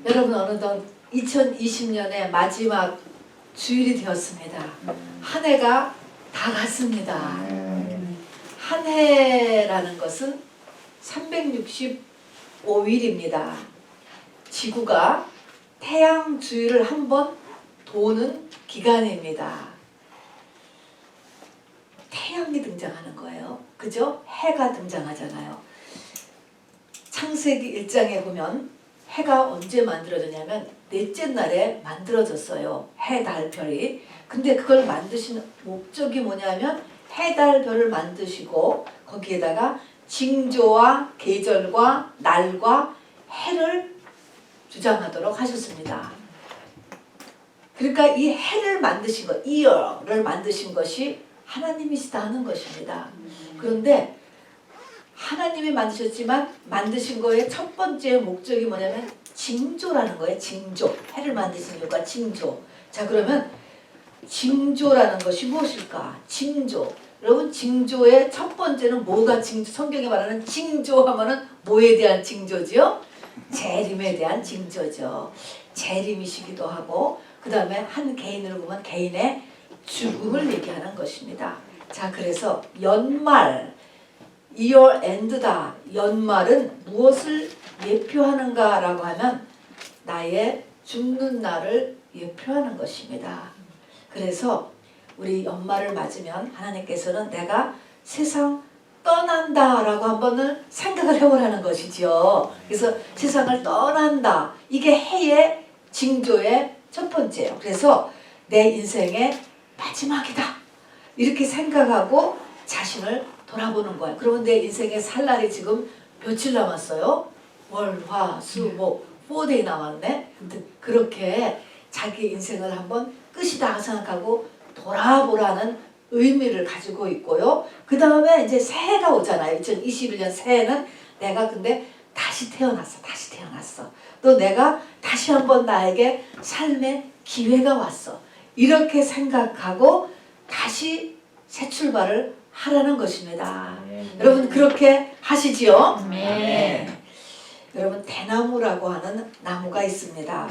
여러분 어느덧 2020년의 마지막 주일이 되었습니다. 한 해가 다 갔습니다. 한 해라는 것은 365일입니다. 지구가 태양 주위를 한 번 도는 기간입니다. 태양이 등장하는 거예요. 그죠? 해가 등장하잖아요. 창세기 1장에 보면 해가 언제 만들어졌냐면 넷째 날에 만들어졌어요. 해, 달, 별이. 근데 그걸 만드신 목적이 뭐냐면 해, 달, 별을 만드시고 거기에다가 징조와 계절과 날과 해를 주장하도록 하셨습니다. 그러니까 이 해를 만드신 것, 이어를 만드신 것이 하나님이시다 하는 것입니다. 그런데 하나님이 만드셨지만 만드신 거의 첫 번째 목적이 뭐냐면 징조라는 거예요. 징조. 해를 만드신 이유가 징조. 자, 그러면 징조라는 것이 무엇일까? 징조. 여러분, 징조의 첫 번째는 뭐가 징조? 성경에 말하는 징조 하면은 뭐에 대한 징조지요? 재림에 대한 징조죠. 재림이시기도 하고 그 다음에 한 개인으로 보면 개인의 죽음을 얘기하는 것입니다. 자, 그래서 연말 year end다. 연말은 무엇을 예표하는가 라고 하면 나의 죽는 날을 예표하는 것입니다. 그래서 우리 연말을 맞으면 하나님께서는 내가 세상 떠난다 라고 한번은 생각을 해보라는 것이죠. 그래서 세상을 떠난다. 이게 해의 징조의 첫 번째예요. 그래서 내 인생의 마지막이다. 이렇게 생각하고 자신을 돌아보는 거예요. 그러면 내 인생에 살 날이 지금 며칠 남았어요? 월, 화, 수, 목 4day 남았네. 그렇게 자기 인생을 한번 끝이다 생각하고 돌아보라는 의미를 가지고 있고요. 그 다음에 이제 새해가 오잖아요. 2021년 새해는 내가 근데 다시 태어났어. 다시 태어났어. 또 내가 다시 한번 나에게 삶의 기회가 왔어. 이렇게 생각하고 다시 새 출발을 하라는 것입니다. 여러분 그렇게 하시지요? 네. 여러분 대나무라고 하는 나무가 있습니다.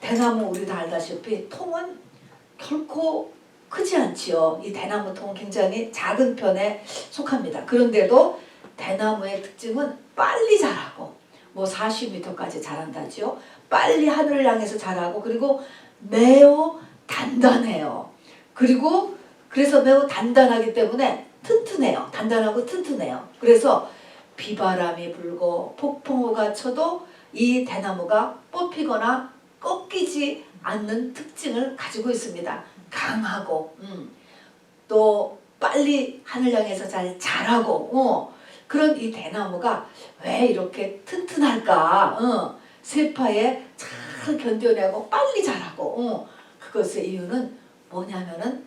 대나무 우리 다 알다시피 통은 결코 크지 않지요. 이 대나무 통은 굉장히 작은 편에 속합니다. 그런데도 대나무의 특징은 빨리 자라고 뭐 40m까지 자란다지요. 빨리 하늘을 향해서 자라고 그리고 매우 단단해요. 그리고 그래서 매우 단단하기 때문에 튼튼해요. 단단하고 튼튼해요. 그래서 비바람이 불고 폭풍우가 쳐도 이 대나무가 뽑히거나 꺾이지 않는 특징을 가지고 있습니다. 강하고 또 빨리 하늘 향해서 잘 자라고 그런 이 대나무가 왜 이렇게 튼튼할까? 세파에 잘 견뎌내고 빨리 자라고 그것의 이유는 뭐냐면은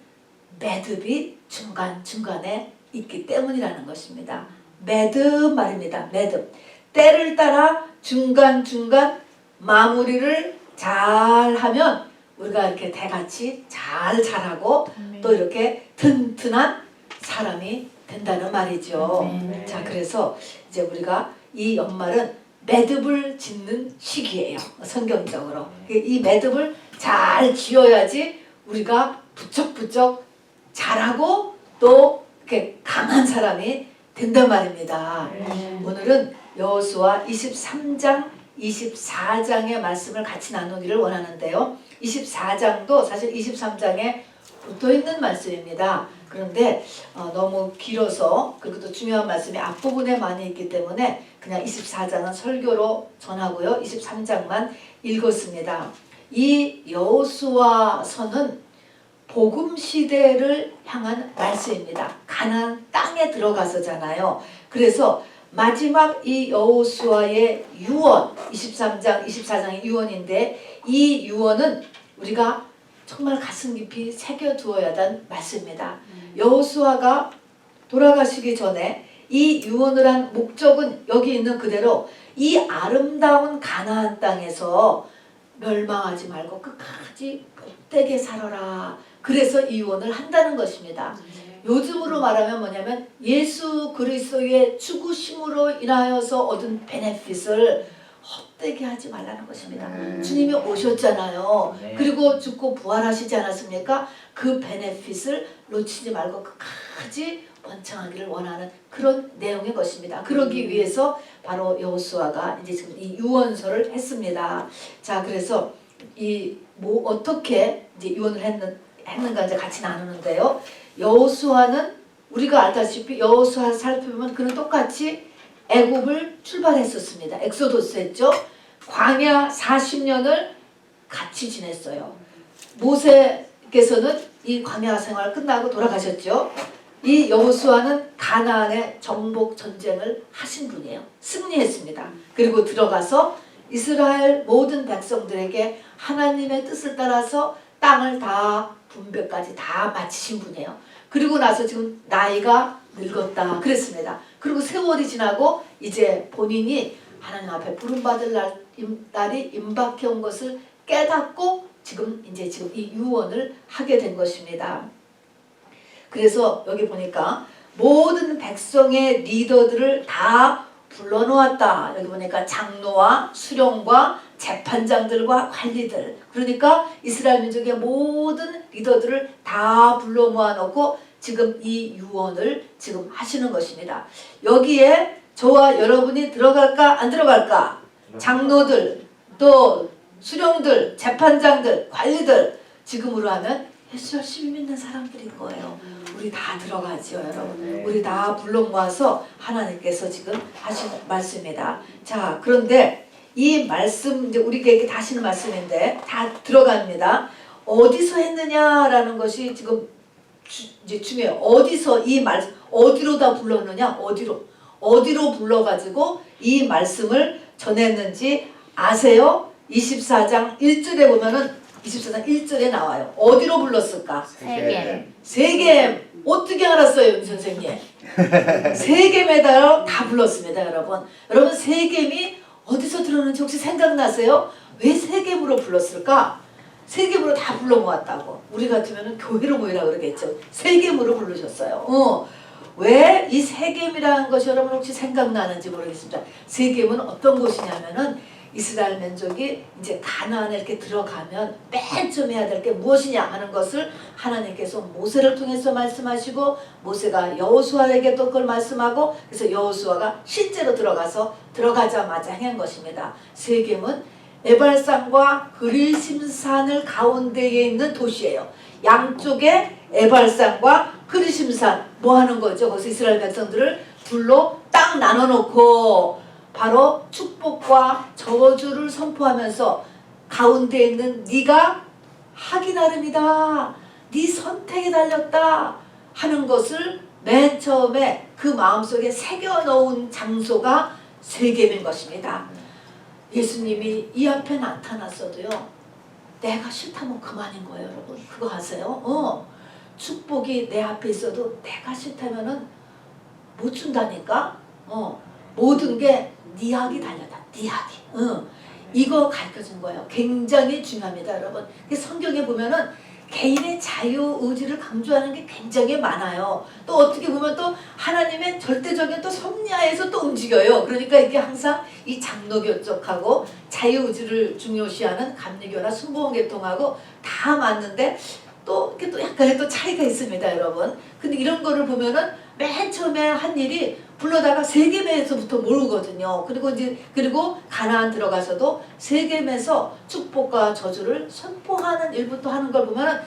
매듭이 중간중간에 있기 때문이라는 것입니다. 매듭 말입니다. 매듭. 때를 따라 중간중간 마무리를 잘 하면 우리가 이렇게 대같이 잘 자라고 또 이렇게 튼튼한 사람이 된다는 말이죠. 자, 그래서 이제 우리가 이 연말은 매듭을 짓는 시기예요. 성경적으로. 이 매듭을 잘 지어야지 우리가 부쩍부쩍 잘하고 또 이렇게 강한 사람이 된단 말입니다. 오늘은 여호수아 23장 24장의 말씀을 같이 나누기를 원하는데요. 24장도 사실 23장에 붙어있는 말씀입니다. 그런데 너무 길어서 그리고 또 중요한 말씀이 앞부분에 많이 있기 때문에 그냥 24장은 설교로 전하고요. 23장만 읽었습니다. 이 여호수아서는 복음 시대를 향한 말씀입니다. 가나안 땅에 들어가서잖아요. 그래서 마지막 이 여호수아의 유언 23장 24장의 유언인데 이 유언은 우리가 정말 가슴 깊이 새겨두어야 하는 말씀입니다. 여호수아가 돌아가시기 전에 이 유언을 한 목적은 여기 있는 그대로 이 아름다운 가나안 땅에서 멸망하지 말고 끝까지 복되게 살아라. 그래서 이 유언을 한다는 것입니다. 요즘으로 말하면 뭐냐면 예수 그리스도의 죽으심으로 인하여서 얻은 베네핏을 헛되게 하지 말라는 것입니다. 주님이 오셨잖아요. 네. 그리고 죽고 부활하시지 않았습니까? 그 베네핏을 놓치지 말고 끝까지 번창하기를 원하는 그런 내용의 것입니다. 그러기 위해서 바로 여호수아가 이제 지금 이 유언서를 했습니다. 자, 그래서 이 뭐 어떻게 이제 유언을 했는가 이제 같이 나누는데요. 여호수아는 우리가 알다시피 여호수아 살펴보면 그는 똑같이 애굽을 출발했었습니다. 엑소도스 했죠. 광야 40년을 같이 지냈어요. 모세께서는 이 광야 생활 끝나고 돌아가셨죠. 이 여호수아는 가나안의 정복 전쟁을 하신 분이에요. 승리했습니다. 그리고 들어가서 이스라엘 모든 백성들에게 하나님의 뜻을 따라서 땅을 다 분배까지 다 마치신 분이에요. 그리고 나서 지금 나이가 늙었다 그랬습니다. 그리고 세월이 지나고 이제 본인이 하나님 앞에 부름받을 날이 임박해 온 것을 깨닫고 지금 이 유언을 하게 된 것입니다. 그래서 여기 보니까 모든 백성의 리더들을 다 불러놓았다. 여기 보니까 장로와 수령과 재판장들과 관리들, 그러니까 이스라엘 민족의 모든 리더들을 다 불러 모아놓고 지금 이 유언을 지금 하시는 것입니다. 여기에 저와 여러분이 들어갈까 안 들어갈까? 장로들, 또 수령들, 재판장들, 관리들, 지금으로 하면 예수 열심히 믿는 사람들인 거예요. 우리 다 들어가죠, 여러분. 우리 다 불러 모아서 하나님께서 지금 하시는 말씀입니다. 자, 그런데 이 말씀 이제 우리에게 하시는 말씀인데 다 들어갑니다. 어디서 했느냐라는 것이 지금 이제 중요해요. 어디서 이 말씀 어디로 다 불렀느냐? 어디로 불러가지고 이 말씀을 전했는지 아세요? 24장 1절에 보면은 24장 1절에 나와요. 어디로 불렀을까? 세겜. 어떻게 알았어요, 이 선생님? 세겜에다 다 불렀습니다, 여러분. 여러분, 세겜이 어디서 들었는지 혹시 생각나세요? 왜 세겜으로 불렀을까? 세겜으로 다 불러 모았다고. 우리 같으면 교회로 모이라 그러겠죠. 세겜으로 부르셨어요. 왜 이 세겜이라는 것이 여러분 혹시 생각나는지 모르겠습니다. 세겜은 어떤 곳이냐면은 이스라엘 민족이 이제 가나안에 이렇게 들어가면 맨 처음 해야 될 게 무엇이냐 하는 것을 하나님께서 모세를 통해서 말씀하시고 모세가 여호수아에게 또 그걸 말씀하고 그래서 여호수아가 실제로 들어가자마자 행한 것입니다. 세겜은 에발산과 그리심산을 가운데에 있는 도시예요. 양쪽에 에발산과 그리심산 뭐 하는 거죠? 거기서 이스라엘 백성들을 둘로 딱 나눠놓고 바로 축복과 저주를 선포하면서 가운데 있는 네가 하기 나름이다. 네 선택에 달렸다 하는 것을 맨 처음에 그 마음속에 새겨놓은 장소가 세겜인 것입니다. 예수님이 이 앞에 나타났어도요. 내가 싫다면 그만인 거예요, 여러분. 그거 아세요? 축복이 내 앞에 있어도 내가 싫다면은 못 준다니까. 모든 게 네 학이 달렸다. 네 학이. 이거 가르쳐준 거예요. 굉장히 중요합니다, 여러분. 성경에 보면은 개인의 자유 의지를 강조하는 게 굉장히 많아요. 또 어떻게 보면 또 하나님의 절대적인 또 섭리하에서 또 움직여요. 그러니까 이게 항상 이 장로교 쪽하고 자유 의지를 중요시하는 감리교나 순복음계통하고 다 맞는데 또 이렇게 또 약간의 또 차이가 있습니다, 여러분. 근데 이런 거를 보면은 맨 처음에 한 일이 불러다가 세겜에서부터 모르거든요. 그리고 가나안 들어가서도 세겜에서 축복과 저주를 선포하는 일부터 하는 걸 보면은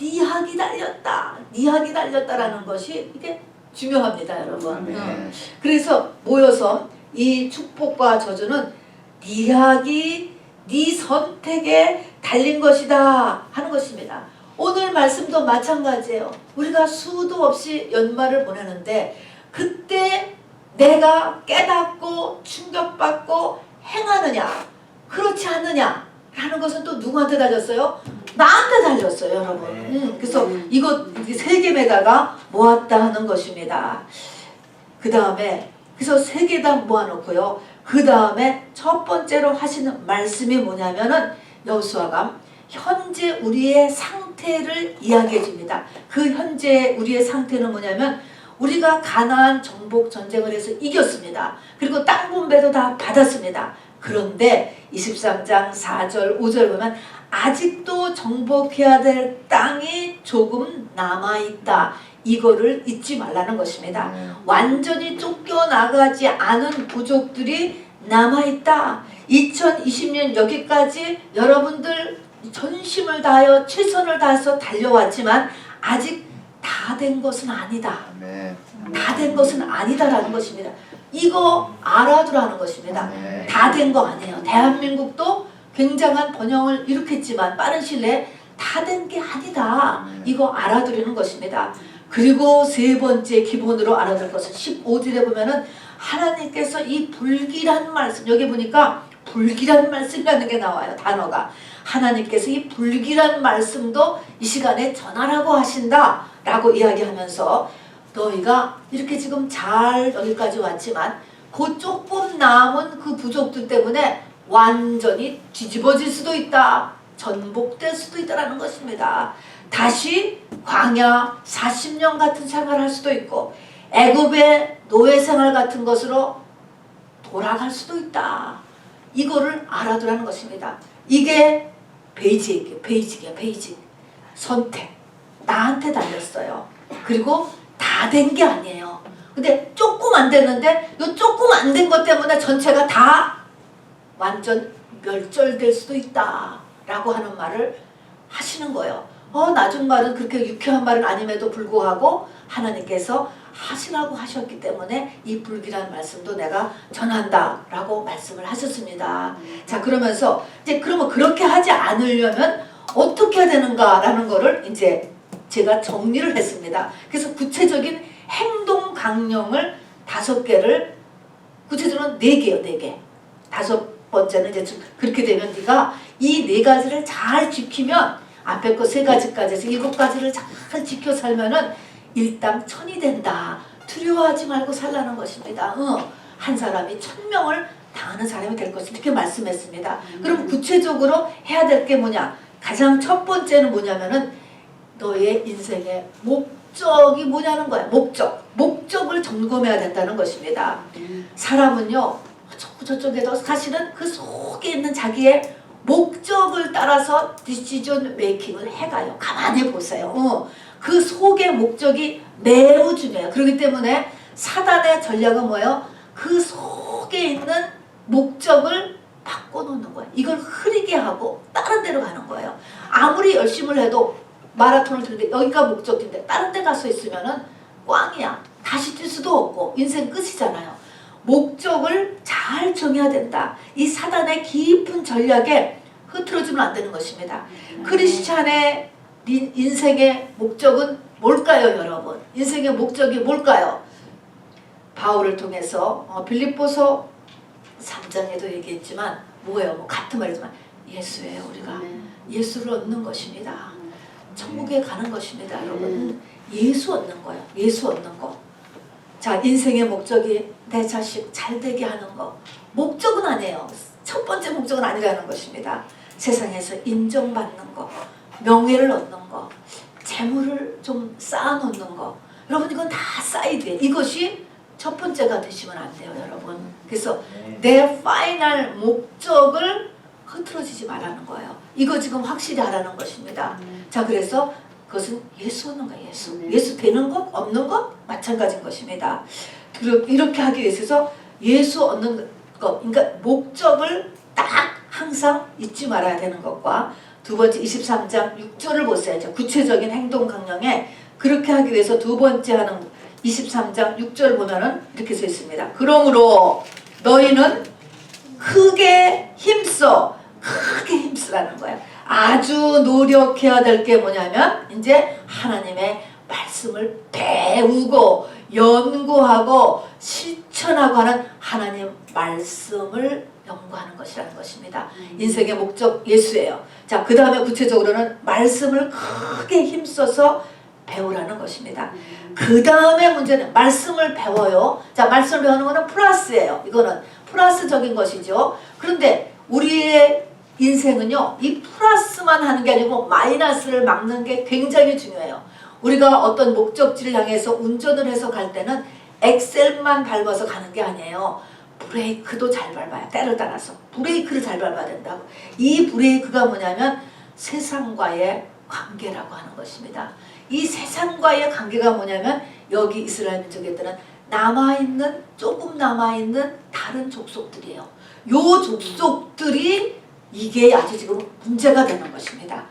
네 학이 달렸다, 네 학이 달렸다라는 것이 이게 중요합니다, 여러분. 그래서 모여서 이 축복과 저주는 네 학이 네 선택에 달린 것이다 하는 것입니다. 오늘 말씀도 마찬가지예요. 우리가 수도 없이 연말을 보내는데 그때 내가 깨닫고 충격받고 행하느냐 그렇지 않느냐 라는 것은 또 누구한테 달렸어요? 나한테 달렸어요, 여러분. 그래서 이거 세겜에다가 모았다 하는 것입니다. 그 다음에 그래서 세 개 다 모아놓고요. 그 다음에 첫 번째로 하시는 말씀이 뭐냐면은 여호수아가 현재 우리의 상태를 이야기해 줍니다. 그 현재 우리의 상태는 뭐냐면 우리가 가나안 정복 전쟁을 해서 이겼습니다. 그리고 땅 분배도 다 받았습니다. 그런데 23장 4절 5절 보면 아직도 정복해야 될 땅이 조금 남아있다. 이거를 잊지 말라는 것입니다. 완전히 쫓겨나가지 않은 부족들이 남아있다. 2020년 여기까지 여러분들 전심을 다하여 최선을 다해서 달려왔지만 아직 다 된 것은 아니다. 다 된 것은 아니다라는 것입니다. 이거 알아두라는 것입니다. 다 된 거 아니에요. 대한민국도 굉장한 번영을 일으켰지만 빠른 시일 내에 다 된 게 아니다. 이거 알아두려는 것입니다. 그리고 세 번째 기본으로 알아둘 것은 15절에 보면은 하나님께서 이 불길한 말씀, 여기 보니까 불길한 말씀이라는 게 나와요. 단어가. 하나님께서 이 불길한 말씀도 이 시간에 전하라고 하신다 라고 이야기하면서 너희가 이렇게 지금 잘 여기까지 왔지만 그 조금 남은 그 부족들 때문에 완전히 뒤집어질 수도 있다. 전복될 수도 있다라는 것입니다. 다시 광야 40년 같은 생활을 할 수도 있고 애굽의 노예 생활 같은 것으로 돌아갈 수도 있다. 이거를 알아두라는 것입니다. 이게 베이직이에요. 베이직. 선택. 나한테 달렸어요. 그리고 다 된 게 아니에요. 근데 조금 안 됐는데 이 조금 안 된 것 때문에 전체가 다 완전 멸절될 수도 있다 라고 하는 말을 하시는 거예요. 나중 말은 그렇게 유쾌한 말은 아님에도 불구하고 하나님께서 하시라고 하셨기 때문에 이 불길한 말씀도 내가 전한다 라고 말씀을 하셨습니다. 자, 그러면서 이제 그러면 그렇게 하지 않으려면 어떻게 해야 되는가 라는 거를 이제 제가 정리를 했습니다. 그래서 구체적인 행동 강령을 5개를, 구체적으로 4개요. 4개. 5번째는 이제 그렇게 되면 네가 이 4가지를 잘 지키면 앞에 거 3가지까지 해서 7가지를 잘 지켜 살면은 일당천이 된다. 두려워하지 말고 살라는 것입니다. 한 사람이 1000명을 당하는 사람이 될 것을 이렇게 말씀했습니다. 그럼 구체적으로 해야 될 게 뭐냐? 가장 첫 번째는 뭐냐면은 너의 인생의 목적이 뭐냐는 거야. 목적을 점검해야 된다는 것입니다. 사람은요, 저쪽에도 사실은 그 속에 있는 자기의 목적을 따라서 디시전 메이킹을 해가요. 가만히 보세요. 그 속의 목적이 매우 중요해요. 그렇기 때문에 사단의 전략은 뭐예요? 그 속에 있는 목적을 바꿔놓는 거예요. 이걸 흐리게 하고 다른 데로 가는 거예요. 아무리 열심을 해도 마라톤을 뛰는데 여기가 목적인데 다른 데 가서 있으면은 꽝이야. 다시 뛸 수도 없고 인생 끝이잖아요. 목적을 잘 정해야 된다. 이 사단의 깊은 전략에 흐트러지면 안 되는 것입니다. 크리스찬의 인생의 목적은 뭘까요, 여러분? 인생의 목적이 뭘까요? 바울을 통해서 빌립보서 3장에도 얘기했지만 뭐예요? 같은 말이지만 예수예요. 우리가 예수를 얻는 것입니다. 천국에 가는 것입니다. 여러분, 예수 얻는 거예요. 예수 얻는 거. 자, 인생의 목적이 내 자식 잘 되게 하는 거. 목적은 아니에요. 첫 번째 목적은 아니라는 것입니다. 세상에서 인정받는 거, 명예를 얻는 거, 재물을 좀 쌓아놓는 거. 여러분, 이건 다 사이드예요. 이것이 첫 번째가 되시면 안 돼요, 여러분. 그래서 내 파이널 목적을 흐트러지지 말라는 거예요. 이거 지금 확실히 하라는 것입니다. 자, 그래서 그것은 예수 얻는 거예요. 예수 되는 것, 없는 것 마찬가지인 것입니다. 이렇게 하기 위해서 예수 얻는 것, 그러니까 목적을 딱 항상 잊지 말아야 되는 것과 두 번째 23장 6절을 보세요. 구체적인 행동 강령에 그렇게 하기 위해서 두 번째 하는 23장 6절을 보면은 이렇게 써 있습니다. 그러므로 너희는 크게 힘쓰라는 거예요. 아주 노력해야 될 게 뭐냐면 이제 하나님의 말씀을 배우고 연구하고 실천하고 하는 하나님 말씀을 연구하는 것이라는 것입니다. 인생의 목적 예수예요. 자, 그 다음에 구체적으로는 말씀을 크게 힘써서 배우라는 것입니다. 그 다음에 문제는 말씀을 배워요. 자, 말씀을 배우는 거는 플러스예요. 이거는 플러스적인 것이죠. 그런데 우리의 인생은요, 이 플러스만 하는 게 아니고 마이너스를 막는 게 굉장히 중요해요. 우리가 어떤 목적지를 향해서 운전을 해서 갈 때는 엑셀만 밟아서 가는 게 아니에요. 브레이크도 잘 밟아야, 때를 따라서 브레이크를 잘 밟아야 된다고. 이 브레이크가 뭐냐면 세상과의 관계라고 하는 것입니다. 이 세상과의 관계가 뭐냐면 여기 이스라엘 민족에들은 조금 남아있는 다른 족속들이에요. 요 족속들이 이게 아주 지금 문제가 되는 것입니다.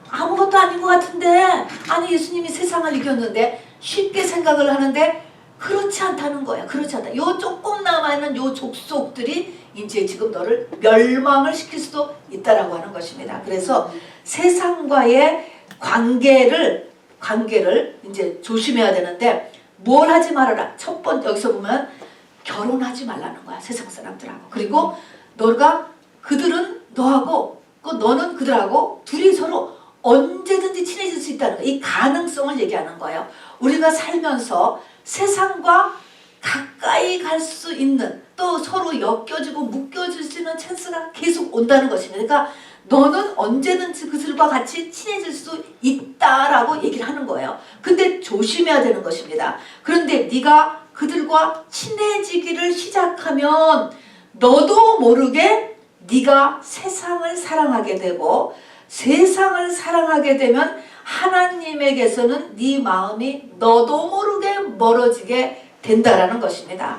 아무것도 아닌 것 같은데, 아니 예수님이 세상을 이겼는데 쉽게 생각을 하는데 그렇지 않다는 거야. 그렇지 않다. 요 조금 남아있는 요 족속들이 이제 지금 너를 멸망을 시킬 수도 있다라고 하는 것입니다. 그래서 세상과의 관계를 이제 조심해야 되는데 뭘 하지 말아라. 첫 번째 여기서 보면 결혼하지 말라는 거야. 세상 사람들하고. 그리고 그들은 너하고 너는 그들하고 둘이 서로 언제든지 친해질 수 있다는 거야. 이 가능성을 얘기하는 거예요. 우리가 살면서 세상과 가까이 갈 수 있는, 또 서로 엮여지고 묶여질 수 있는 찬스가 계속 온다는 것입니다. 그러니까 너는 언제든지 그들과 같이 친해질 수 있다라고 얘기를 하는 거예요. 근데 조심해야 되는 것입니다. 그런데 네가 그들과 친해지기를 시작하면 너도 모르게 네가 세상을 사랑하게 되고, 세상을 사랑하게 되면 하나님에게서는 네 마음이 너도 모르게 멀어지게 된다라는 것입니다.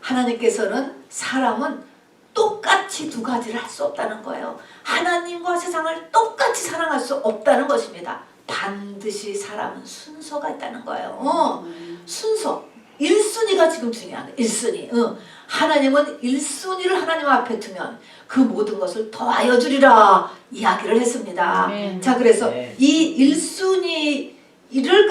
하나님께서는 사람은 똑같이 두 가지를 할 수 없다는 거예요. 하나님과 세상을 똑같이 사랑할 수 없다는 것입니다. 반드시 사람은 순서가 있다는 거예요. 순서. 1순위가 지금 중요한 거예요. 1순위. 하나님은 1순위를 하나님 앞에 두면 그 모든 것을 더하여 주리라 이야기를 했습니다. 자, 그래서 이 1순위가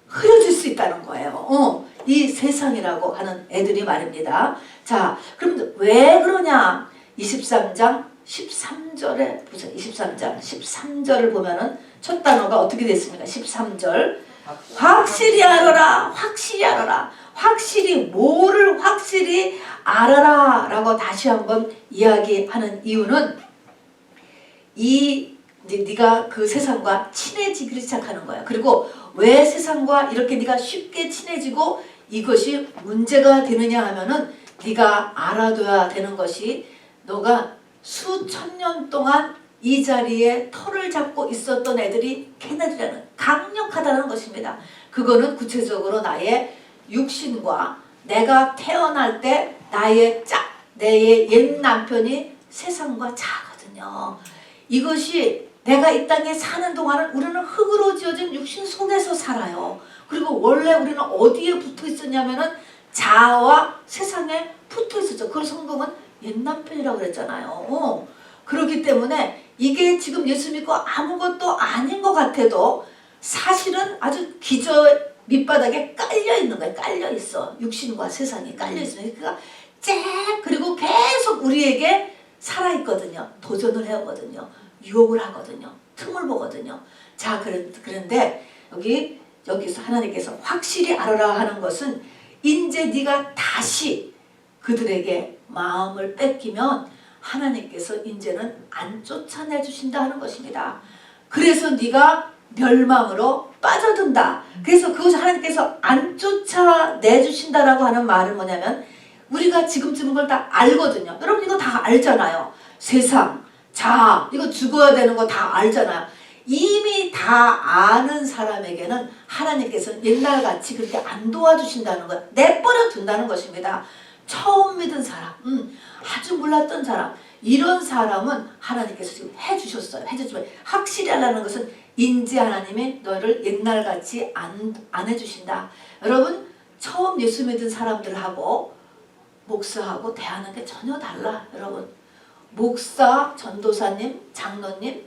흐려질 수 있다는 거예요. 이 세상이라고 하는 애들이 말입니다. 자, 그럼 왜 그러냐? 23장 13절에 보세요. 23장 13절을 보면은 첫 단어가 어떻게 됐습니까? 13절. 확실히 알아라. 확실히 알아라. 확실히 뭐를 확실히 알아라 라고 다시 한번 이야기하는 이유는 네가 그 세상과 친해지기를 시작하는 거야. 그리고 왜 세상과 이렇게 네가 쉽게 친해지고 이것이 문제가 되느냐 하면은 네가 알아둬야 되는 것이, 너가 수천 년 동안 이 자리에 털을 잡고 있었던 애들이 걔네들은 강력하다는 것입니다. 그거는 구체적으로 나의 육신과 내가 태어날 때 내 옛 남편이 세상과 자거든요. 이것이 내가 이 땅에 사는 동안은 우리는 흙으로 지어진 육신 속에서 살아요. 그리고 원래 우리는 어디에 붙어 있었냐면은 자아와 세상에 붙어 있었죠. 그걸 성경은 옛 남편이라고 그랬잖아요. 그렇기 때문에 이게 지금 예수 믿고 아무것도 아닌 것 같아도 사실은 아주 기저 밑바닥에 깔려 있는 거예요. 깔려 있어. 육신과 세상이 깔려 있어요. 그러니까 그리고 계속 우리에게 살아 있거든요. 도전을 해오거든요. 유혹을 하거든요. 틈을 보거든요. 자, 그런데 여기서 하나님께서 확실히 알아라 하는 것은 이제 네가 다시 그들에게 마음을 뺏기면 하나님께서 이제는 안 쫓아내 주신다 하는 것입니다. 그래서 네가 멸망으로 빠져든다. 그래서 그것을 하나님께서 안 쫓아내 주신다라고 하는 말은 뭐냐면, 우리가 지금쯤 걸 다 알거든요. 여러분 이거 다 알잖아요. 세상, 자아, 이거 죽어야 되는 거 다 알잖아요. 이미 다 아는 사람에게는 하나님께서는 옛날같이 그렇게 안 도와주신다는 거예요. 내버려 둔다는 것입니다. 처음 믿은 사람, 아주 몰랐던 사람, 이런 사람은 하나님께서 지금 해주셨어요. 해주지만 확실히 하라는 것은 인제 하나님이 너를 옛날같이 안 해주신다. 여러분 처음 예수 믿은 사람들하고 목사하고 대하는 게 전혀 달라. 여러분 목사, 전도사님, 장로님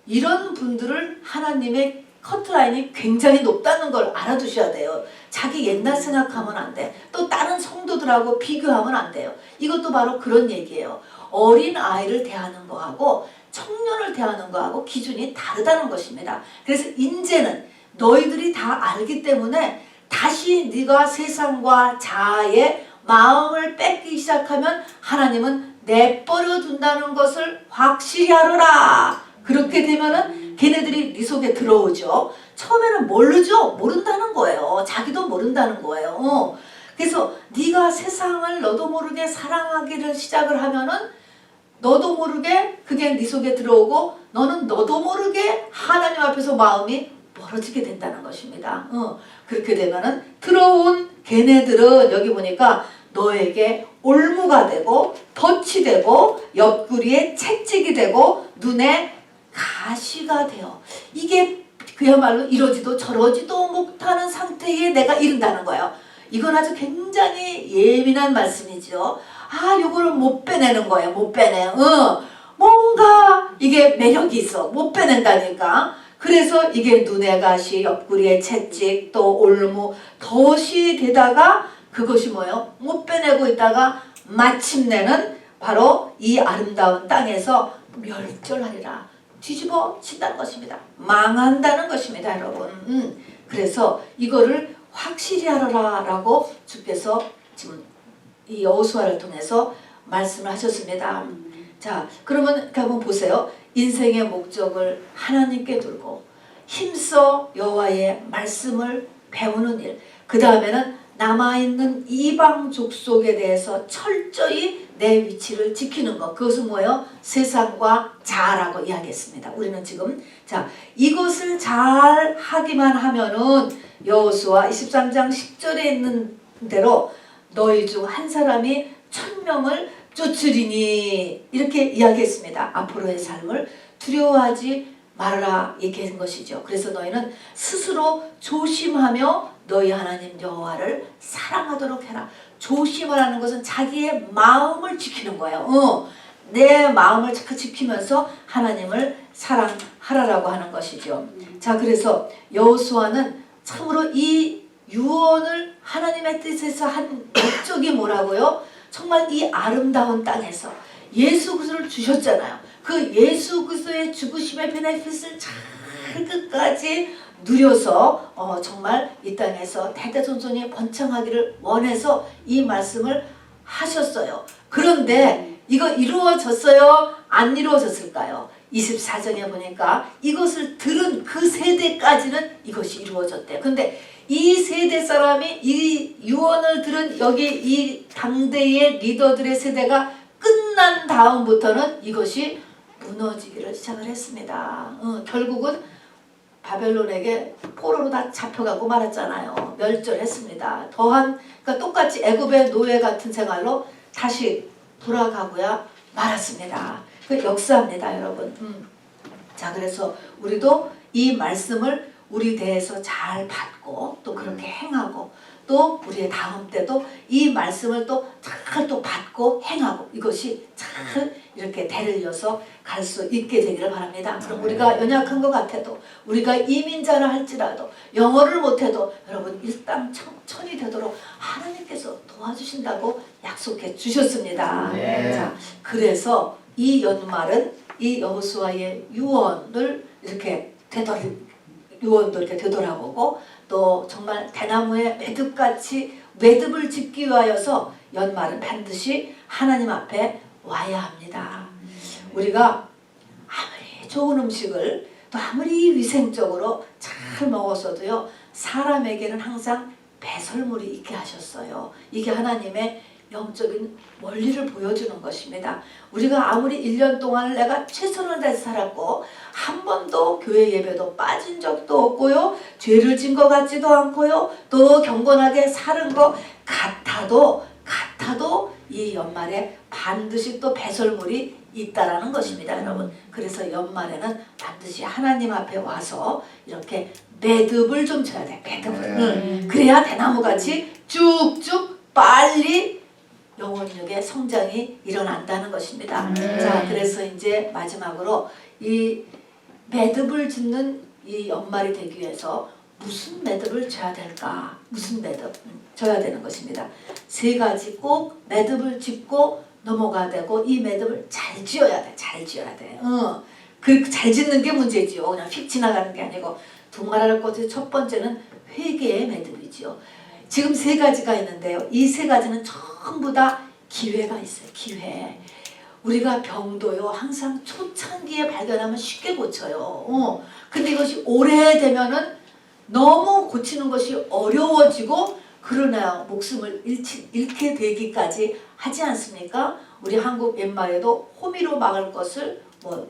이런 분들을 하나님의 커트라인이 굉장히 높다는 걸 알아두셔야 돼요. 자기 옛날 생각하면 안 돼. 또 다른 성도들하고 비교하면 안 돼요. 이것도 바로 그런 얘기예요. 어린 아이를 대하는 거하고 청년을 대하는 거하고 기준이 다르다는 것입니다. 그래서 이제는 너희들이 다 알기 때문에 다시 네가 세상과 자아의 마음을 뺏기 시작하면 하나님은 내버려 둔다는 것을 확실히 알아라. 그렇게 되면은 걔네들이 네 속에 들어오죠. 처음에는 모르죠. 모른다는 거예요. 자기도 모른다는 거예요. 그래서 네가 세상을 너도 모르게 사랑하기를 시작을 하면은 너도 모르게 그게 네 속에 들어오고 너는 너도 모르게 하나님 앞에서 마음이 멀어지게 된다는 것입니다. 그렇게 되면은 들어온 걔네들은 여기 보니까 너에게 올무가 되고 덫이 되고 옆구리에 채찍이 되고 눈에 가시가 되어 이게 그야말로 이러지도 저러지도 못하는 상태에 내가 이른다는 거예요. 이건 아주 굉장히 예민한 말씀이죠. 요거를 못 빼내는 거예요. 못 빼내. 뭔가 이게 매력이 있어. 못 빼낸다니까. 그래서 이게 눈에 가시, 옆구리에 채찍, 또 올무, 덫이 되다가 그것이 뭐예요? 못 빼내고 있다가 마침내는 바로 이 아름다운 땅에서 멸절하리라. 뒤집어 친다는 것입니다. 망한다는 것입니다, 여러분. 그래서 이거를 확실히 하라라 라고 주께서 지금 이 여호수아를 통해서 말씀을 하셨습니다. 자, 그러면 한번 보세요. 인생의 목적을 하나님께 두고 힘써 여호와의 말씀을 배우는 일, 그 다음에는 남아있는 이방 족속에 대해서 철저히 내 위치를 지키는 것, 그것은 뭐예요? 세상과 자라고 이야기했습니다. 우리는 지금 자 이것을 잘 하기만 하면은 여호수아 23장 10절에 있는 대로 너희 중 한 사람이 1000명을 쫓으리니 이렇게 이야기했습니다. 앞으로의 삶을 두려워하지 말아라 얘기한 것이죠. 그래서 너희는 스스로 조심하며 너희 하나님 여호와를 사랑하도록 해라. 조심하라는 것은 자기의 마음을 지키는 거예요. 내 마음을 지키면서 하나님을 사랑하라라고 하는 것이죠. 자, 그래서 여호수아는 참으로 이 유언을 하나님의 뜻에서 한 목적이 뭐라고요? 정말 이 아름다운 땅에서 예수 그리스도를 주셨잖아요. 그 예수 그리스도의 죽으심의 베네핏을 잘 끝까지 누려서 정말 이 땅에서 대대손손이 번창하기를 원해서 이 말씀을 하셨어요. 그런데 이거 이루어졌어요? 안 이루어졌을까요? 24장에 보니까 이것을 들은 그 세대까지는 이것이 이루어졌대요. 근데 이 세대 사람이 이 유언을 들은 여기 이 당대의 리더들의 세대가 끝난 다음부터는 이것이 무너지기를 시작을 했습니다. 결국은 바벨론에게 포로로 다 잡혀가고 말았잖아요. 멸절했습니다. 그러니까 똑같이 애굽의 노예 같은 생활로 다시 돌아가고야 말았습니다. 그 역사입니다, 여러분. 자, 그래서 우리도 이 말씀을 우리 대해서 잘 받고 또 그렇게 행하고 또 우리의 다음 때도 이 말씀을 또 잘 또 받고 행하고 이것이 잘 이렇게 대를 이어서 갈 수 있게 되기를 바랍니다. 그럼 우리가 연약한 것 같아도 우리가 이민자라 할지라도 영어를 못해도 여러분 일당천이 되도록 하나님께서 도와주신다고 약속해 주셨습니다. 자, 그래서 이 연말은 이 여호수아의 유언을 이렇게 유언도 이렇게 되돌아보고 또 정말 대나무의 매듭같이 매듭을 짓기 위하여서 연말은 반드시 하나님 앞에 와야 합니다. 우리가 아무리 좋은 음식을 또 아무리 위생적으로 잘 먹었어도요, 사람에게는 항상 배설물이 있게 하셨어요. 이게 하나님의 영적인 원리를 보여주는 것입니다. 우리가 아무리 1년 동안을 내가 최선을 다해서 살았고 한 번도 교회 예배도 빠진 적도 없고요, 죄를 진 것 같지도 않고요, 또 경건하게 사는 것 같아도 이 연말에 반드시 또 배설물이 있다라는 것입니다, 여러분. 그래서 연말에는 반드시 하나님 앞에 와서 이렇게 매듭을 좀 쳐야 돼. 매듭을. 그래야 대나무같이 쭉쭉 빨리 영혼력의 성장이 일어난다는 것입니다. 자, 그래서 이제 마지막으로 이 매듭을 짓는 이 연말이 되기 위해서 무슨 매듭을 져야 될까? 무슨 매듭? 져야 되는 것입니다. 3가지 꼭 매듭을 짚고 넘어가야 되고 이 매듭을 잘 지어야 돼. 잘 지어야 돼. 그 잘 짓는 게 문제지요. 그냥 휙 지나가는 게 아니고 두말할 것이 첫 번째는 회개의 매듭이지요. 지금 3가지가 있는데요. 이 3가지는 전부 다 기회가 있어요. 기회. 우리가 병도요, 항상 초창기에 발견하면 쉽게 고쳐요. 근데 이것이 오래되면은 너무 고치는 것이 어려워지고 그러나 목숨을 잃게 되기까지 하지 않습니까? 우리 한국 옛말에도 호미로 막을 것을 뭐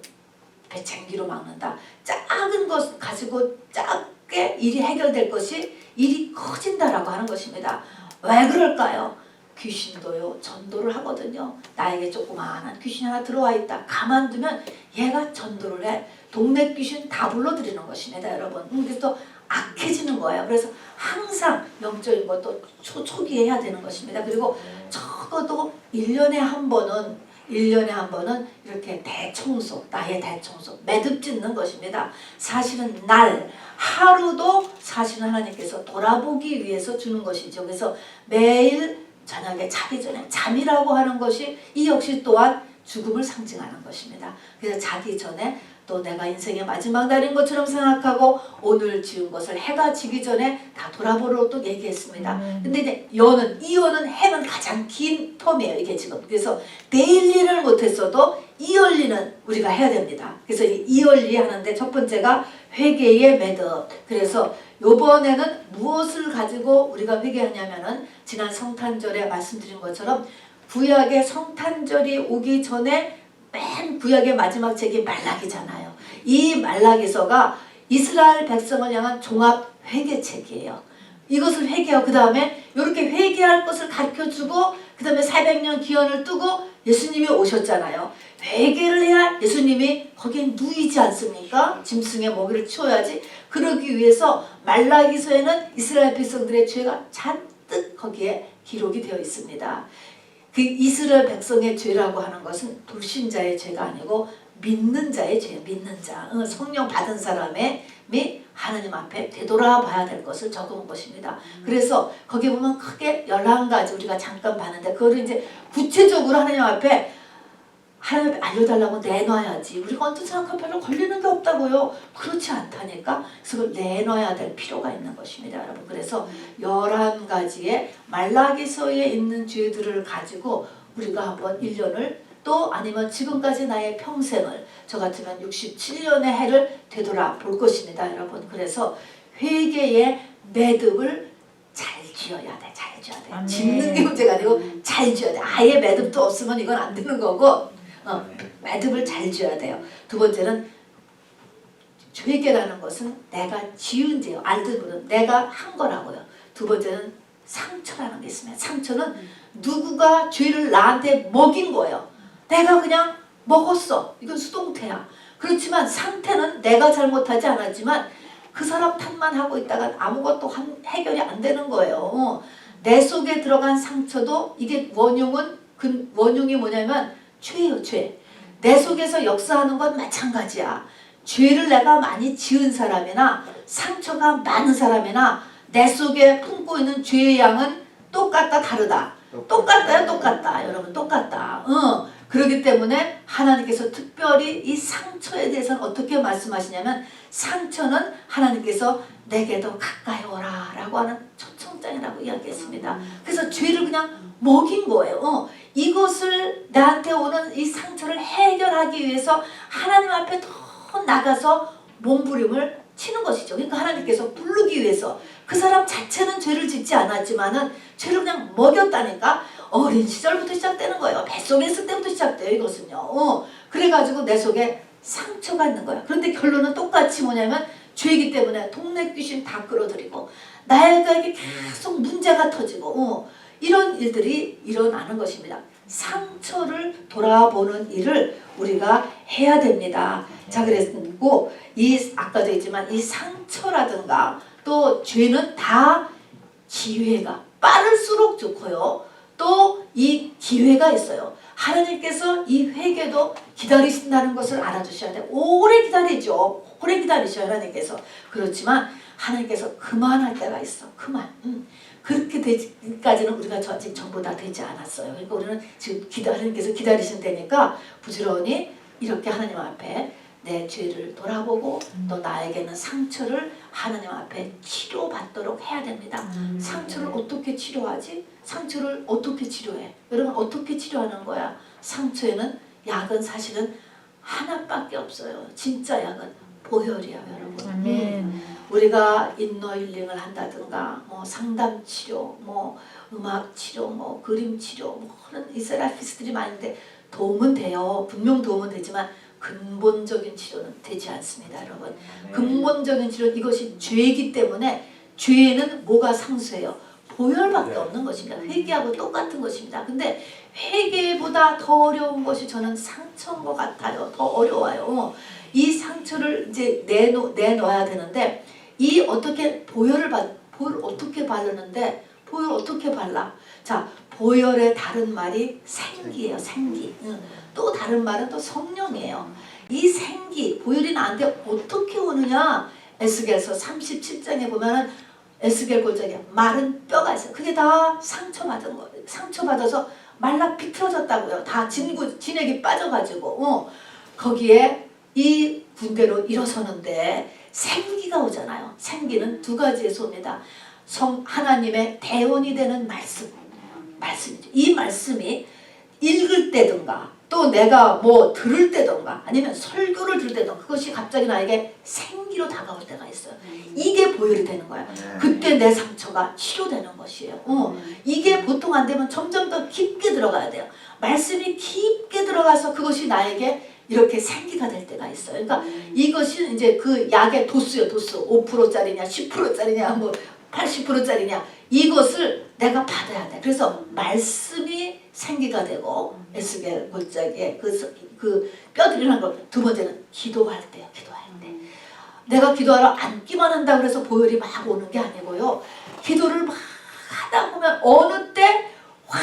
배챙기로 막는다. 작은 것 가지고 작게 일이 해결될 것이 일이 커진다라고 하는 것입니다. 왜 그럴까요? 귀신도요 전도를 하거든요. 나에게 조그마한 귀신이 하나 들어와 있다. 가만두면 얘가 전도를 해. 동네 귀신 다 불러들이는 것입니다, 여러분. 그래서 악해지는 거예요. 그래서 항상 영적인 것도 초기에 해야 되는 것입니다. 그리고 적어도 1년에 한 번은 이렇게 대청소, 나의 대청소, 매듭 짓는 것입니다. 사실은 하루도 사실은 하나님께서 돌아보기 위해서 주는 것이죠. 그래서 매일 저녁에 자기 전에 잠이라고 하는 것이 이 역시 또한 죽음을 상징하는 것입니다. 그래서 자기 전에 또 내가 인생의 마지막 날인 것처럼 생각하고 오늘 지은 것을 해가 지기 전에 다 돌아보라고 또 얘기했습니다. 근데 이제 이혼은 해는 가장 긴 텀이에요. 이게 지금. 그래서 데일리를 못했어도 이얼리는 우리가 해야 됩니다. 그래서 이얼리 하는데 첫 번째가 회개의 매듭. 그래서 요번에는 무엇을 가지고 우리가 회개하냐면은 지난 성탄절에 말씀드린 것처럼 구약의 성탄절이 오기 전에 맨 구약의 마지막 책이 말라기잖아요. 이 말라기서가 이스라엘 백성을 향한 종합 회개책이에요. 이것을 회개하고 그 다음에 이렇게 회개할 것을 가르쳐주고 그 다음에 400년 기원을 두고 예수님이 오셨잖아요. 회개를 해야 예수님이 거기에 누이지 않습니까? 짐승의 먹이를 치워야지. 그러기 위해서 말라기서에는 이스라엘 백성들의 죄가 잔뜩 거기에 기록이 되어 있습니다. 그 이스라엘 백성의 죄라고 하는 것은 불신자의 죄가 아니고 믿는 자의 죄, 믿는 자, 성령 받은 사람의 하나님 앞에 되돌아봐야 될 것을 적은 것입니다. 그래서 거기 보면 크게 11가지 우리가 잠깐 봤는데 그거를 이제 구체적으로 하나님 앞에 알려달라고 내놔야지. 우리가 언뜻 생각하면 별로 걸리는 게 없다고요. 그렇지 않다니까. 그래서 그걸 내놔야 될 필요가 있는 것입니다, 여러분. 그래서 11가지의 말라기서에 있는 죄들을 가지고 우리가 한번 1년을 또 아니면 지금까지 나의 평생을 저 같으면 67년의 해를 되돌아볼 것입니다, 여러분. 그래서 회개의 매듭을 잘 지어야 돼. 잘 지어야 돼. 짓는 게 문제가 아니고 잘 지어야 돼. 아예 매듭도 없으면 이건 안 되는 거고 매듭을 잘 지어야 돼요. 두 번째는 회개라는 것은 내가 지은 죄요. 알든 모르든 내가 한 거라고요. 두 번째는 상처라는 게 있으면 상처는 누구가 죄를 나한테 먹인 거예요. 내가 그냥 먹었어. 이건 수동태야. 그렇지만 상태는 내가 잘못하지 않았지만 그 사람 탓만 하고 있다가 아무것도 해결이 안 되는 거예요. 내 속에 들어간 상처도 이게 원흉이 뭐냐면 죄예요, 죄. 내 속에서 역사하는 건 마찬가지야. 죄를 내가 많이 지은 사람이나 상처가 많은 사람이나 내 속에 품고 있는 죄의 양은 똑같다, 다르다. 똑같다요, 똑같다. 여러분, 똑같다. 그렇기 때문에 하나님께서 특별히 이 상처에 대해서는 어떻게 말씀하시냐면 상처는 하나님께서 내게 더 가까이 오라 라고 하는 초청장이라고 이야기했습니다. 그래서 죄를 그냥 먹인 거예요. 이것을 나한테 오는 이 상처를 해결하기 위해서 하나님 앞에 더 나가서 몸부림을 치는 것이죠. 그러니까 하나님께서 부르기 위해서 그 사람 자체는 죄를 짓지 않았지만은 죄를 그냥 먹였다니까. 어린 시절부터 시작되는 거예요. 뱃속에 있을 때부터 시작돼요, 이것은요. 그래가지고 내 속에 상처가 있는 거야. 그런데 결론은 똑같이 뭐냐면 죄이기 때문에 동네 귀신 다 끌어들이고 나에게 계속 문제가 터지고 이런 일들이 일어나는 것입니다. 상처를 돌아보는 일을 우리가 해야 됩니다. 자, 그랬고 아까도 했지만 이 상처라든가 또 죄는 다 기회가 빠를수록 좋고요. 또 이 기회가 있어요. 하나님께서 이 회개도 기다리신다는 것을 알아주셔야 돼요. 오래 기다리죠. 오래 기다리셔요, 하나님께서. 그렇지만 하나님께서 그만할 때가 있어. 그만. 그렇게 되기까지는 우리가 아직 전부 다 되지 않았어요. 그러니까 우리는 지금 하나님께서 기다리신 때니까 부지런히 이렇게 하나님 앞에 내 죄를 돌아보고 또 나에게는 상처를 하나님 앞에 치료받도록 해야 됩니다. 상처를 어떻게 치료하지? 상처를 어떻게 치료해? 여러분, 어떻게 치료하는 거야? 상처에는 약은 사실은 하나밖에 없어요. 진짜 약은 보혈이야, 여러분. 우리가 인너 힐링을 한다든가 뭐 상담 치료, 뭐 음악 치료, 뭐 그림 치료, 뭐 그런 이 세라피스트들이 많은데 도움은 돼요. 분명 도움은 되지만 근본적인 치료는 되지 않습니다, 여러분. 근본적인 치료, 이것이 죄이기 때문에 죄는 뭐가 상수해요? 보혈밖에 없는 것입니다. 회개하고 똑같은 것입니다. 근데 회개보다 더 어려운 것이 저는 상처인 것 같아요. 더 어려워요. 이 상처를 이제 내놓아야 되는데 이 어떻게 보혈을 어떻게 바르는데 보혈 어떻게 발라? 자, 보혈의 다른 말이 생기예요. 생기. 또 다른 말은 또 성령이에요. 이 생기, 보혈이 나한테 어떻게 오느냐? 에스겔서 37장에 보면은 에스겔 골짜기에 마른 뼈가 있어요. 그게 다 상처받은 거예요. 상처받아서 말라 비틀어졌다고요. 다 진액이 빠져가지고 거기에 이 군대로 일어서는데 생기가 오잖아요. 생기는 두 가지에서 옵니다. 하나님의 대원이 되는 말씀이죠. 이 말씀이 읽을 때든가 또 내가 뭐 들을 때든가 아니면 설교를 들을 때든가 그것이 갑자기 나에게 생기로 다가올 때가 있어요. 이게 보혈이 되는 거야. 그때 내 상처가 치료되는 것이에요. 이게 보통 안 되면 점점 더 깊게 들어가야 돼요. 말씀이 깊게 들어가서 그것이 나에게 이렇게 생기가 될 때가 있어요. 그러니까 이것이 이제 그 약의 도수요. 도수 5%짜리냐 10%짜리냐 뭐 80%짜리냐 이것을 내가 받아야 돼. 그래서 말씀이 생기가 되고 에스겔 골짜기에 그 뼈들이라는 걸. 두 번째는 기도할 때요. 기도할 때. 내가 기도하러 앉기만 한다고 해서 보혈이 막 오는 게 아니고요. 기도를 막 하다 보면 어느 때 확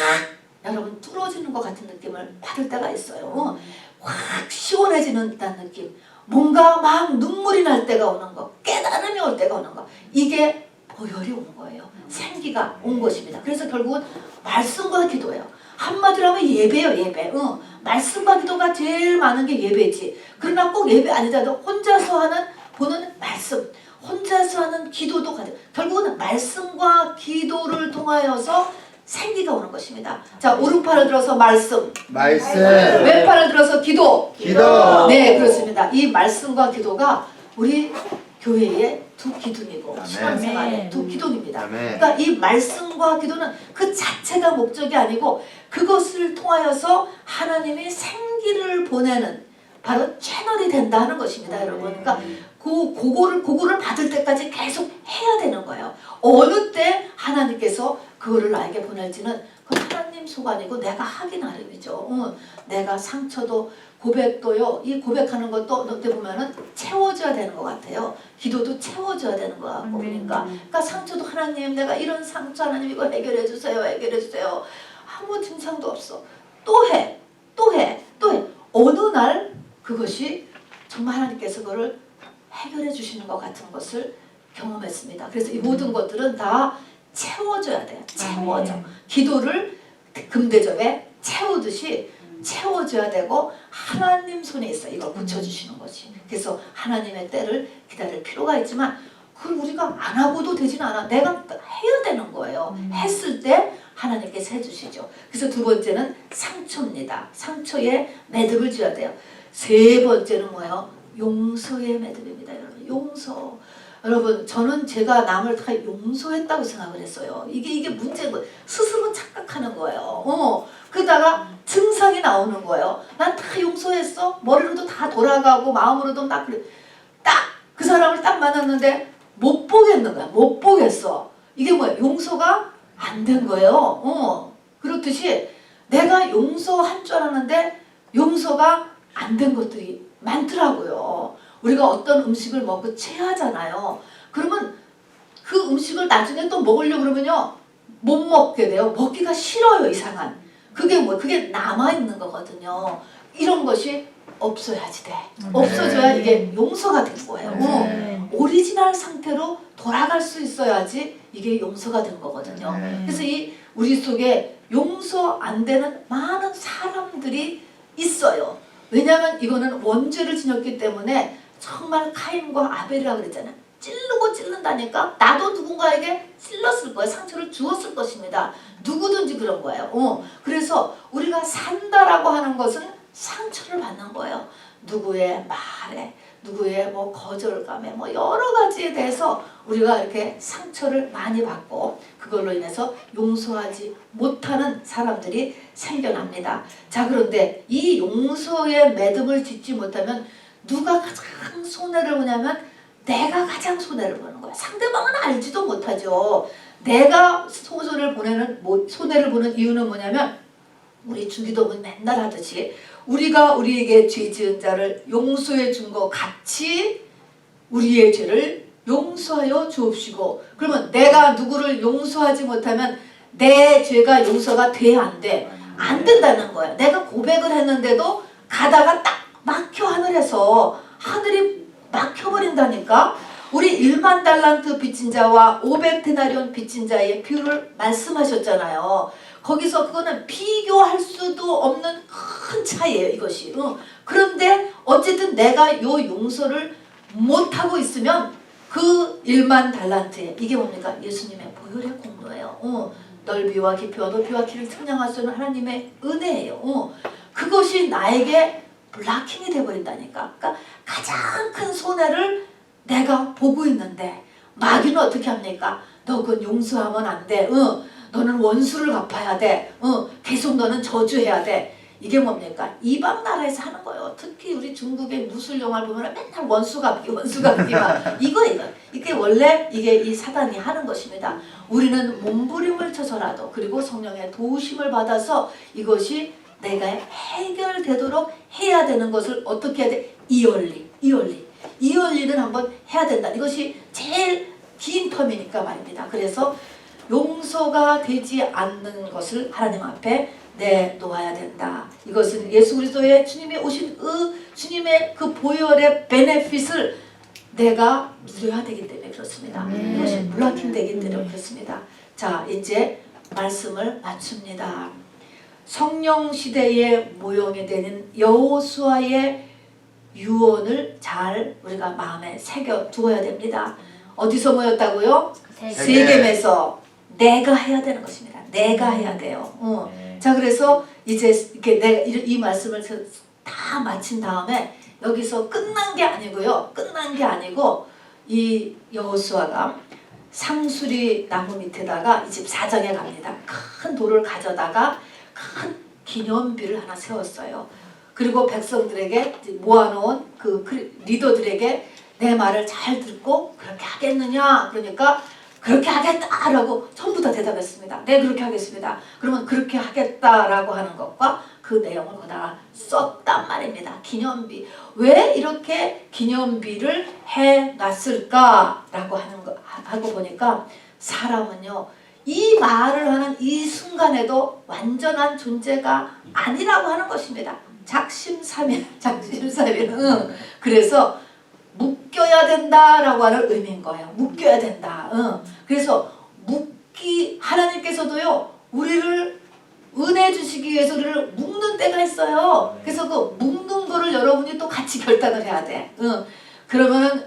여러분 뚫어지는 것 같은 느낌을 받을 때가 있어요. 확 시원해지는 듯한 느낌. 뭔가 막 눈물이 날 때가 오는 거. 깨달음이 올 때가 오는 거. 이게 보혈이 온 거예요. 생기가 온 것입니다. 그래서 결국은 말씀과 기도예요. 한마디로 하면 예배예요. 예배. 말씀과 기도가 제일 많은 게 예배지. 그러나 꼭 예배 아니더라도 혼자서 보는 말씀, 혼자서 하는 기도도 결국은 말씀과 기도를 통하여서 생기가 오는 것입니다. 자, 오른팔을 들어서 말씀, 왼팔을 들어서 기도. 네, 그렇습니다. 이 말씀과 기도가 우리 교회의 두 기둥이고 신앙생활의 두 기둥입니다. 그러니까 이 말씀과 기도는 그 자체가 목적이 아니고 그것을 통하여서 하나님이 생기를 보내는 바로 채널이 된다는 것입니다, 여러분. 그러니까 그거를 받을 때까지 계속 해야 되는 거예요. 어느 때 하나님께서 그거를 나에게 보낼지는 그 하나님 소관이고 내가 하기 나름이죠. 내가 상처도 고백도요. 이 고백하는 것도 어떻게 보면은 채워줘야 되는 것 같아요. 기도도 채워줘야 되는 것 같고 그러니까 상처도 하나님 내가 이런 상처 하나님 이거 해결해 주세요. 해결해 주세요. 아무 증상도 없어. 또 해. 어느 날 그것이 정말 하나님께서 그걸 해결해 주시는 것 같은 것을 경험했습니다. 그래서 이 모든 것들은 다 채워줘야 돼요. 채워져. 기도를 금대접에 채우듯이 채워줘야 되고 하나님 손에 있어. 이걸 붙여주시는 거지. 그래서 하나님의 때를 기다릴 필요가 있지만 그걸 우리가 안 하고도 되진 않아. 내가 해야 되는 거예요. 했을 때 하나님께서 해주시죠. 그래서 두 번째는 상처입니다. 상처에 매듭을 지어야 돼요. 세 번째는 뭐예요? 용서의 매듭입니다. 여러분, 용서. 여러분, 저는 제가 남을 다 용서했다고 생각을 했어요. 이게 문제인 거예요. 스스로 착각하는 거예요. 그러다가 증상이 나오는 거예요. 난 다 용서했어. 머리로도 다 돌아가고 마음으로도 딱 그 사람을 딱 만났는데 못 보겠는 거야. 못 보겠어. 이게 뭐예요? 용서가 안 된 거예요. 그렇듯이 내가 용서한 줄 알았는데 용서가 안 된 것들이 많더라고요. 우리가 어떤 음식을 먹고 체하잖아요. 그러면 그 음식을 나중에 또 먹으려고 그러면요. 못 먹게 돼요. 먹기가 싫어요. 이상한. 그게 남아있는 거거든요. 이런 것이 없어야지 돼. 없어져야 이게 용서가 된 거예요. 오리지널 상태로 돌아갈 수 있어야지 이게 용서가 된 거거든요. 그래서 우리 속에 용서 안 되는 많은 사람들이 있어요. 왜냐하면 이거는 원죄를 지녔기 때문에 정말 카인과 아벨이라고 그랬잖아요. 찔른다니까 나도 누군가에게 찔렀을 거예요. 상처를 주었을 것입니다. 누구든지 그런 거예요. 그래서 우리가 산다라고 하는 것은 상처를 받는 거예요. 누구의 말에 누구의 뭐 거절감에 뭐 여러 가지에 대해서 우리가 이렇게 상처를 많이 받고 그걸로 인해서 용서하지 못하는 사람들이 생겨납니다. 자, 그런데 이 용서의 매듭을 짓지 못하면 누가 가장 손해를 보냐면 내가 가장 손해를 보는 거야. 상대방은 알지도 못하죠. 내가 손해를 보는 이유는 뭐냐면 우리 주기도문 맨날 하듯이 우리가 우리에게 죄 지은 자를 용서해 준 것 같이 우리의 죄를 용서하여 주옵시고, 그러면 내가 누구를 용서하지 못하면 내 죄가 용서가 돼 안 돼? 안 된다는 거야. 내가 고백을 했는데도 가다가 딱 막혀. 하늘이 막혀버린다니까. 우리 1만 달란트 빚진 자와 500데나리온 빚진 자의 비율을 말씀하셨잖아요. 거기서 그거는 비교할 수도 없는 큰 차이예요, 이것이. 그런데 어쨌든 내가 요 용서를 못하고 있으면 그 1만 달란트에 이게 뭡니까? 예수님의 보혈의 공로예요. 넓이와 깊이와 높이와 길을 측량할 수 있는 하나님의 은혜예요. 그것이 나에게 블락킹이 돼버린다니까. 그러니까 가장 큰 손해를 내가 보고 있는데 마귀는 어떻게 합니까? 너 그건 용서하면 안 돼. 너는 원수를 갚아야 돼. 계속 너는 저주해야 돼. 이게 뭡니까? 이방 나라에서 하는 거예요. 특히 우리 중국의 무술 영화를 보면 맨날 원수 갚기 이거 이게 원래 이 사단이 하는 것입니다. 우리는 몸부림을 쳐서라도 그리고 성령의 도우심을 받아서 이것이 내가 해결되도록 해야 되는 것을 어떻게 해야 돼? 이얼리는 한번 해야 된다. 이것이 제일 긴 텀이니까 말입니다. 그래서 용서가 되지 않는 것을 하나님 앞에 내놓아야 된다. 이것은 예수 그리스도의 주님이 오신 주님의 그 보혈의 베네핏을 내가 누려야 되기 때문에 그렇습니다. 이것이 블락킹 되기 때문에 그렇습니다. 자, 이제 말씀을 마칩니다. 성령 시대의 모형이 되는 여호수아의 유언을 잘 우리가 마음에 새겨 두어야 됩니다. 어디서 모였다고요? 세겜에서. 내가 해야 되는 것입니다. 내가 해야 돼요. 자, 그래서 이제 이렇게 내가 이 말씀을 다 마친 다음에 여기서 끝난 게 아니고 이 여호수아가 상수리 나무 밑에다가 이 집 사정에 갑니다. 큰 돌을 가져다가 큰 기념비를 하나 세웠어요. 그리고 백성들에게 모아놓은 그 리더들에게 내 말을 잘 듣고 그렇게 하겠느냐? 그러니까 그렇게 하겠다라고 전부 다 대답했습니다. 네, 그렇게 하겠습니다. 그러면 그렇게 하겠다라고 하는 것과 그 내용을 거기다가 썼단 말입니다. 기념비. 왜 이렇게 기념비를 해놨을까라고 하고 보니까 사람은요, 이 말을 하는 이 순간에도 완전한 존재가 아니라고 하는 것입니다. 작심삼일. 그래서 묶여야 된다라고 하는 의미인 거예요. 묶여야 된다. 그래서 하나님께서도요, 우리를 은혜 주시기 위해서 우리를 묶는 때가 있어요. 그래서 그 묶는 거를 여러분이 또 같이 결단을 해야 돼. 그러면은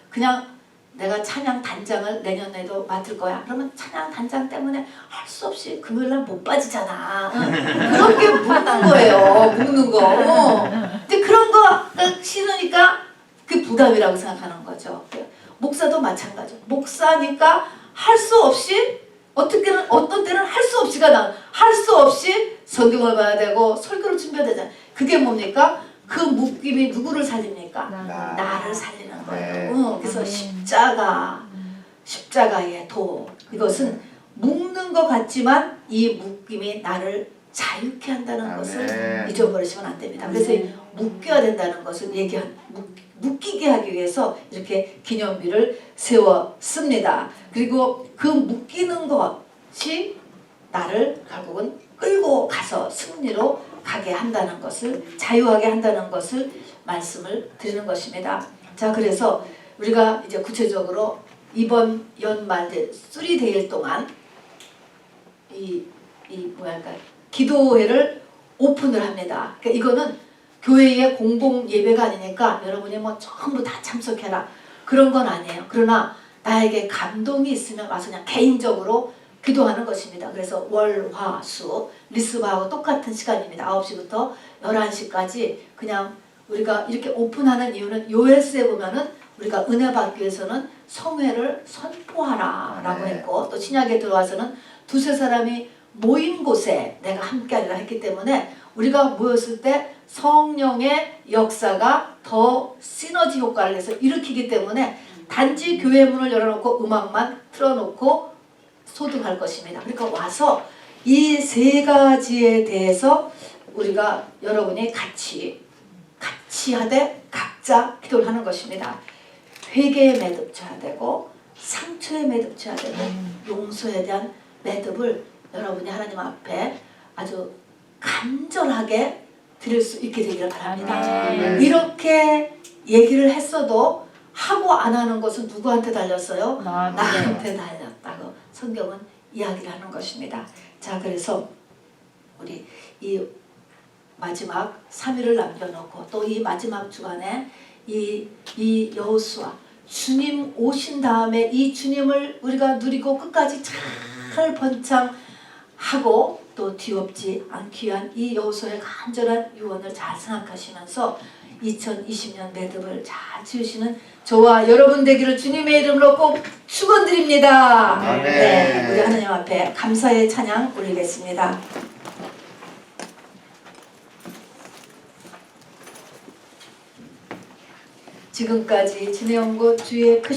그냥 내가 찬양 단장을 내년에도 맡을 거야. 그러면 찬양 단장 때문에 할 수 없이 금요일날 못 빠지잖아. 그렇게 묶는 거예요. 묶는 거. 근데 그런 거 싫으니까 그게 부담이라고 생각하는 거죠. 목사도 마찬가지죠. 목사니까 할 수 없이 어떤 때는 할 수 없이가 할 수 없이 성경을 봐야 되고 설교를 준비해야 되잖아요. 그게 뭡니까? 그 묶임이 누구를 살립니까? 나를 살리는 거예요. 그래서 십자가의 도. 이것은 묶는 것 같지만 이 묶임이 나를 자유케 한다는 것을 잊어버리시면 안 됩니다. 그래서 묶여야 된다는 것을 묶이게 하기 위해서 이렇게 기념비를 세웠습니다. 그리고 그 묶이는 것이 나를 결국은 끌고 가서 승리로 가게 한다는 것을, 자유하게 한다는 것을 말씀을 드리는 것입니다. 자, 그래서 우리가 이제 구체적으로 이번 연말 3데이 동안 기도회를 오픈을 합니다. 그러니까 이거는 교회의 공공 예배가 아니니까 여러분이 뭐 전부 다 참석해라 그런 건 아니에요. 그러나 나에게 감동이 있으면 와서 그냥 개인적으로 기도하는 것입니다. 그래서 월, 화, 수 리스바하고 똑같은 시간입니다. 9시부터 11시까지 그냥 우리가 이렇게 오픈하는 이유는 요엘서에 보면은 우리가 은혜 받기 위해서는 성회를 선포하라라고 했고, 또 신약에 들어와서는 두세 사람이 모인 곳에 내가 함께하리라 했기 때문에 우리가 모였을 때 성령의 역사가 더 시너지 효과를 내서 일으키기 때문에 단지 교회 문을 열어놓고 음악만 틀어놓고 소등할 것입니다. 그러니까 와서 이 세 가지에 대해서 우리가 여러분이 같이 하되 각자 기도를 하는 것입니다. 회개에 매듭쳐야 되고, 상처에 매듭쳐야 되고, 용서에 대한 매듭을 여러분이 하나님 앞에 아주 간절하게 드릴 수 있게 되기를 바랍니다. 이렇게 얘기를 했어도 하고 안 하는 것은 누구한테 달렸어요? 나한테 달렸다고 성경은 이야기를 하는 것입니다. 자, 그래서 우리 이 마지막 3일을 남겨놓고 또 이 마지막 주간에 이 여호수아 주님 오신 다음에 이 주님을 우리가 누리고 끝까지 잘 번창하고 또 뒤엎지 않기 위한 이 여호수아의 간절한 유언을 잘 생각하시면서 2020년 매듭을 잘 지으시는 저와 여러분 되기를 주님의 이름으로 꼭 축원드립니다. 네, 우리 하나님 앞에 감사의 찬양 올리겠습니다. 지금까지 지내온 곳 주의 크신